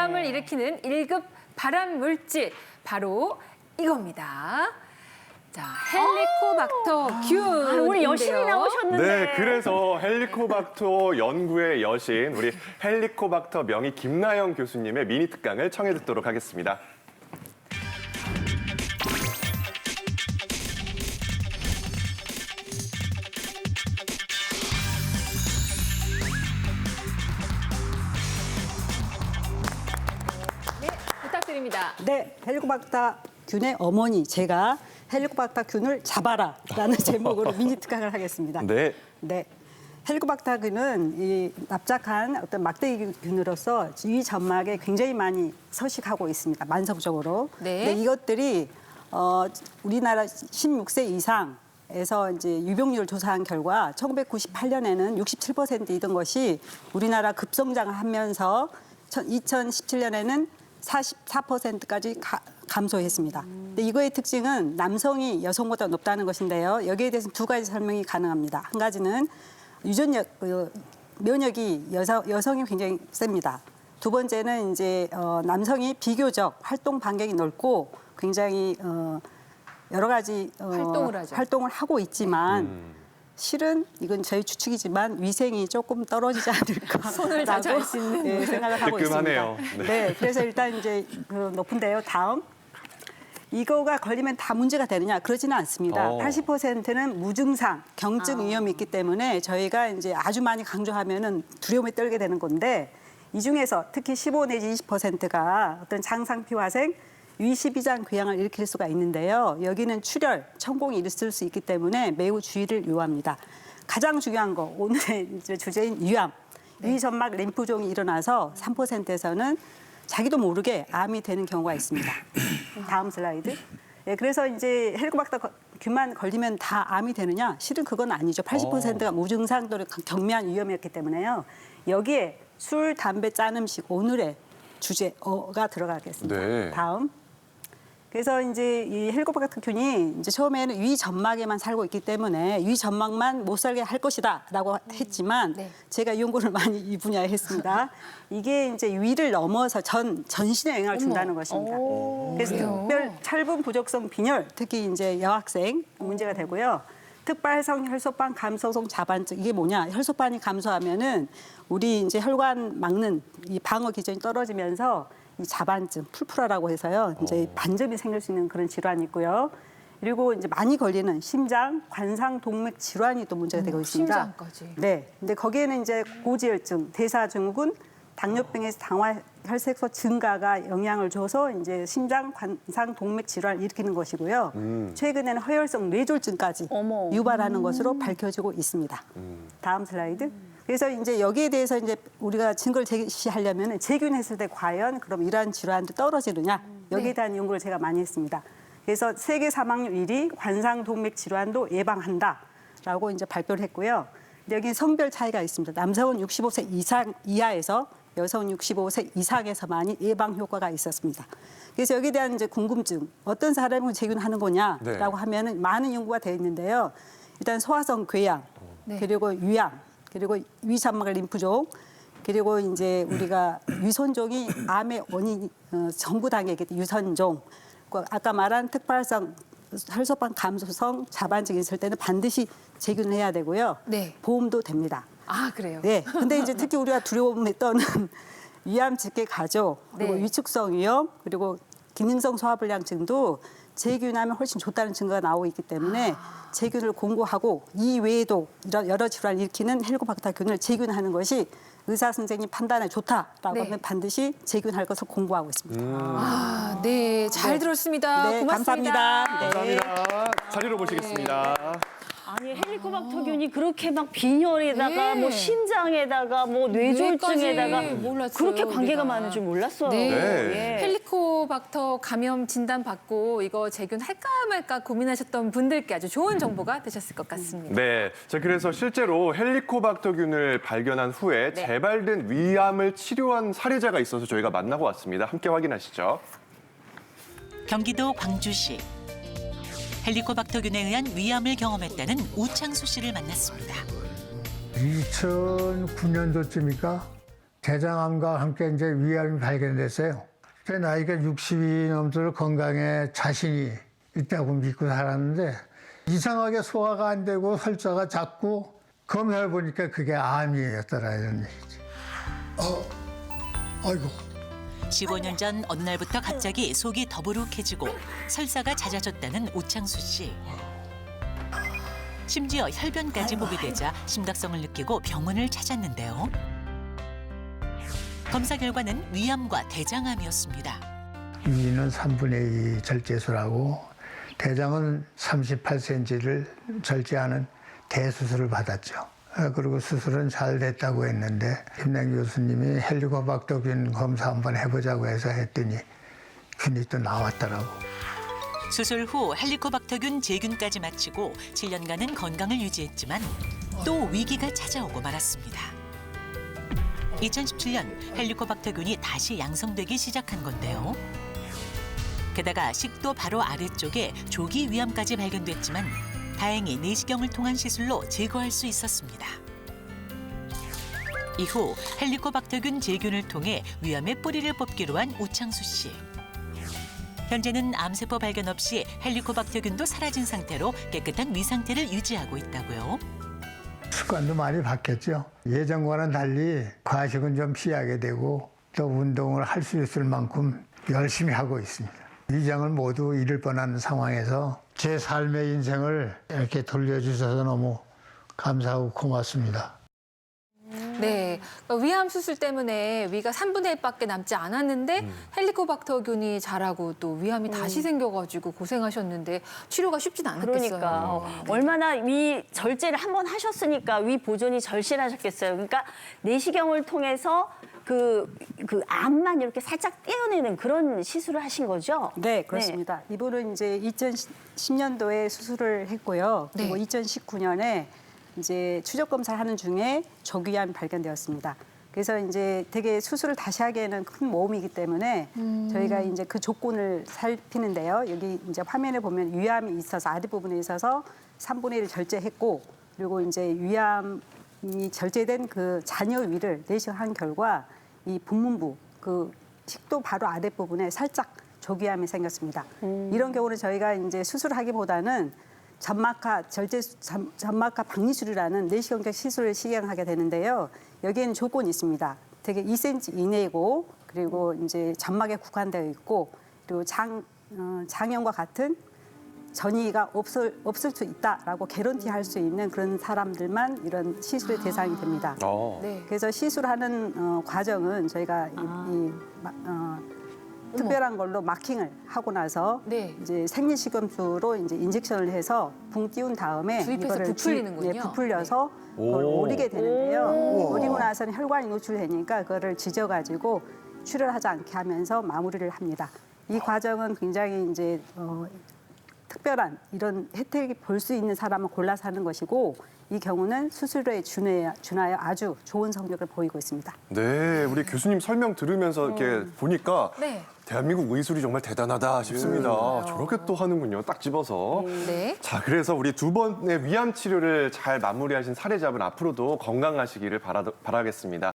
위암을 일으키는 1급 발암 물질 바로 이겁니다. 자, 헬리코박터 균. 우리 여신이 나오셨는데. 네, 그래서 헬리코박터 연구의 여신, 우리 헬리코박터 명의 김나영 교수님의 미니 특강을 청해 듣도록 하겠습니다. 네, 부탁드립니다. 네, 헬리코박터 균의 어머니, 제가 헬리코박터 균을 잡아라라는 제목으로 미니 특강을 하겠습니다. 네. 네. 헬리코박터 균은 이 납작한 어떤 막대기균으로서 위 점막에 굉장히 많이 서식하고 있습니다. 만성적으로. 네. 근데 이것들이 우리나라 16세 이상에서 이제 유병률을 조사한 결과 1998년에는 67%이던 것이 우리나라 급성장을 하면서 2017년에는 44%까지 감소했습니다. 근데 이거의 특징은 남성이 여성보다 높다는 것인데요. 여기에 대해서는 두 가지 설명이 가능합니다. 한 가지는 유전력, 면역이 여성이 굉장히 셉니다. 두 번째는 이제 남성이 비교적 활동 반경이 넓고 굉장히 여러 가지 활동을 하고 있지만 실은 이건 저희 추측이지만 위생이 조금 떨어지지 않을까. 손을 자주 할 수 있는. 네, 생각을 하고 뜨끔하네요. 있습니다. 네. 네, 그래서 일단 이제 높은데요. 다음. 이거가 걸리면 다 문제가 되느냐? 그러지는 않습니다. 80%는 무증상, 경증 위험이 있기 때문에 저희가 이제 아주 많이 강조하면은 두려움에 떨게 되는 건데 이 중에서 특히 15 내지 20%가 어떤 장상피화생, 위십이장 궤양을 일으킬 수가 있는데요. 여기는 출혈, 천공이 있을 수 있기 때문에 매우 주의를 요합니다. 가장 중요한 거, 오늘의 이제 주제인 위암. 위점막 림프종이 일어나서 3%에서는 자기도 모르게 암이 되는 경우가 있습니다. 다음 슬라이드. 네, 그래서 이제 헬리코박터 균만 걸리면 다 암이 되느냐? 실은 그건 아니죠. 80%가 무증상 또는 경미한 위험이었기 때문에요. 여기에 술, 담배, 짠 음식 오늘의 주제가 들어가겠습니다. 네. 다음. 그래서 이제 이 헬리코박터 균이 이제 처음에는 위 점막에만 살고 있기 때문에 위 점막만 못 살게 할 것이다라고 했지만 네. 제가 연구를 많이 이 분야에 했습니다. 이게 이제 위를 넘어서 전신에 영향을 준다는 것입니다. 그래서 특별 철분 부족성 빈혈, 특히 이제 여학생 문제가 되고요. 특발성 혈소판 감소성 자반증 이게 뭐냐? 혈소판이 감소하면은 우리 이제 혈관 막는 이 방어 기전이 떨어지면서 이 자반증, 풀푸라라고 해서요. 이제 반점이 생길 수 있는 그런 질환이 있고요. 그리고 이제 많이 걸리는 심장, 관상, 동맥 질환이 또 문제가 되고 있습니다. 심장까지. 네. 근데 거기에는 이제 고지혈증, 대사증후군, 당뇨병에서 당화혈색소 증가가 영향을 줘서 이제 심장, 관상, 동맥 질환을 일으키는 것이고요. 최근에는 허혈성 뇌졸중까지 유발하는 것으로 밝혀지고 있습니다. 다음 슬라이드. 그래서 이제 여기에 대해서 이제 우리가 증거를 제시하려면 재균했을 때 과연 그럼 이러한 질환도 떨어지느냐 여기에 대한 연구를 제가 많이 했습니다. 그래서 세계 사망률 1위 관상 동맥 질환도 예방한다라고 이제 발표를 했고요. 근데 여기는 성별 차이가 있습니다. 남성은 65세 이하에서 여성은 65세 이상에서만이 예방 효과가 있었습니다. 그래서 여기에 대한 이제 궁금증, 어떤 사람은 재균하는 거냐라고 네. 하면은 많은 연구가 되어 있는데요. 일단 소화성 궤양, 그리고 위암, 그리고 위점막 림프종, 그리고 이제 우리가 유선종이 암의 원인 전부 당이기 때문에 유선종, 아까 말한 특발성 혈소판 감소성 자반증이 있을 때는 반드시 재균을 해야 되고요. 네. 보험도 됩니다. 아, 그래요? 네. 근데 이제 특히 우리가 두려움했던 위암 직계 가족, 그리고 네. 위축성 위염, 그리고 기능성 소화불량증도 재균하면 훨씬 좋다는 증거가 나오고 있기 때문에 재균을 공고하고 이 외에도 이런 여러 질환을 일으키는 헬리코박터균을 재균하는 것이 의사 선생님 판단에 좋다라고 네. 하면 반드시 재균할 것을 공고하고 있습니다. 아, 네. 잘 들었습니다. 네, 고맙습니다. 감사합니다. 네. 감사합니다. 자리로 모시겠습니다. 아니 헬리코박터균이 그렇게 막 빈혈에다가 네. 뭐 심장에다가 뭐 뇌졸중에다가 뇌까지 몰랐어요, 그렇게 관계가 우리가. 많은 줄 몰랐어요. 네. 예. 헬리코박터 감염 진단 받고 이거 재균할까 말까 고민하셨던 분들께 아주 좋은 정보가 되셨을 것 같습니다. 네, 자 그래서 실제로 헬리코박터균을 발견한 후에 재발된 위암을 치료한 사례자가 있어서 저희가 만나고 왔습니다. 함께 확인하시죠. 경기도 광주시. 헬리코박터균에 의한 위암을 경험했다는 우창수 씨를 만났습니다. 2009년도쯤이니까 대장암과 함께 이제 위암이 발견됐어요. 제 나이가 60이 넘도록 건강에 자신이 있다고 믿고 살았는데 이상하게 소화가 안 되고 혈자가 작고 검사해 보니까 그게 암이었더라 이런 얘기지. 아이고. 15년 전 어느 날부터 갑자기 속이 더부룩해지고 설사가 잦아졌다는 오창수 씨. 심지어 혈변까지 보게 되자 심각성을 느끼고 병원을 찾았는데요. 검사 결과는 위암과 대장암이었습니다. 위는 3분의 2 절제술하고 대장은 38cm를 절제하는 대수술을 받았죠. 그리고 수술은 잘 됐다고 했는데 김남 교수님이 헬리코박터균 검사 한번 해보자고 해서 했더니 균이 또 나왔더라고. 수술 후 헬리코박터균 제균까지 마치고 7년간은 건강을 유지했지만 또 위기가 찾아오고 말았습니다. 2017년 헬리코박터균이 다시 양성되기 시작한 건데요. 게다가 식도 바로 아래쪽에 조기 위암까지 발견됐지만 다행히 내시경을 통한 시술로 제거할 수 있었습니다. 이후 헬리코박터균 제균을 통해 위암의 뿌리를 뽑기로 한 오창수 씨. 현재는 암세포 발견 없이 헬리코박터균도 사라진 상태로 깨끗한 위 상태를 유지하고 있다고요. 습관도 많이 바뀌었죠. 예전과는 달리 과식은 좀 피하게 되고 또 운동을 할 수 있을 만큼 열심히 하고 있습니다. 위장을 모두 잃을 뻔한 상황에서 제 삶의 인생을 이렇게 돌려주셔서 너무 감사하고 고맙습니다. 네, 그러니까 위암 수술 때문에 위가 3분의 1밖에 남지 않았는데 헬리코박터균이 자라고 또 위암이 다시 생겨가지고 고생하셨는데 치료가 쉽진 않았겠어요. 그러니까 얼마나 위 절제를 한번 하셨으니까 위 보존이 절실하셨겠어요. 그러니까 내시경을 통해서 그 암만 이렇게 살짝 떼어내는 그런 시술을 하신 거죠? 네, 그렇습니다. 이분은 이제 2010년도에 수술을 했고요. 그리고 네. 2019년에 이제 추적 검사를 하는 중에 조기암이 발견되었습니다. 그래서 이제 되게 수술을 다시 하기에는 큰 모험이기 때문에 저희가 이제 그 조건을 살피는데요. 여기 이제 화면에 보면 위암이 있어서 아랫 부분에 있어서 3분의 1을 절제했고 그리고 이제 위암이 절제된 그 잔여 위를 내시경한 결과 이 분문부 그 식도 바로 아랫 부분에 살짝 조기암이 생겼습니다. 이런 경우는 저희가 이제 수술하기보다는 점막하 박리술이라는 내시경적 시술을 시행하게 되는데요. 여기에는 조건이 있습니다. 되게 2cm 이내이고 그리고 이제 점막에 국한되어 있고 그리고 장염과 같은 전이가 없을 수 있다라고 개런티할 수 있는 그런 사람들만 이런 시술의 대상이 됩니다. 네. 그래서 시술하는 과정은 저희가 특별한 걸로 마킹을 하고 나서 네. 이제 생리식염수로 이제 인젝션을 해서 붕 띄운 다음에 주입해서 부풀리는군요. 부풀려서 그걸 오. 오리게 되는데요. 오리고 나서는 혈관이 노출되니까 그거를 지져가지고 출혈하지 않게 하면서 마무리를 합니다. 이 과정은 굉장히 이제 특별한 이런 혜택이 볼 수 있는 사람을 골라서 하는 것이고 이 경우는 수술에 준하여 아주 좋은 성적을 보이고 있습니다. 네, 우리 교수님 설명 들으면서 이렇게 보니까 네. 대한민국 의술이 정말 대단하다 싶습니다. 저렇게 또 하는군요. 딱 집어서. 네. 자, 그래서 우리 두 번의 위암 치료를 잘 마무리하신 사례자분 앞으로도 건강하시기를 바라겠습니다.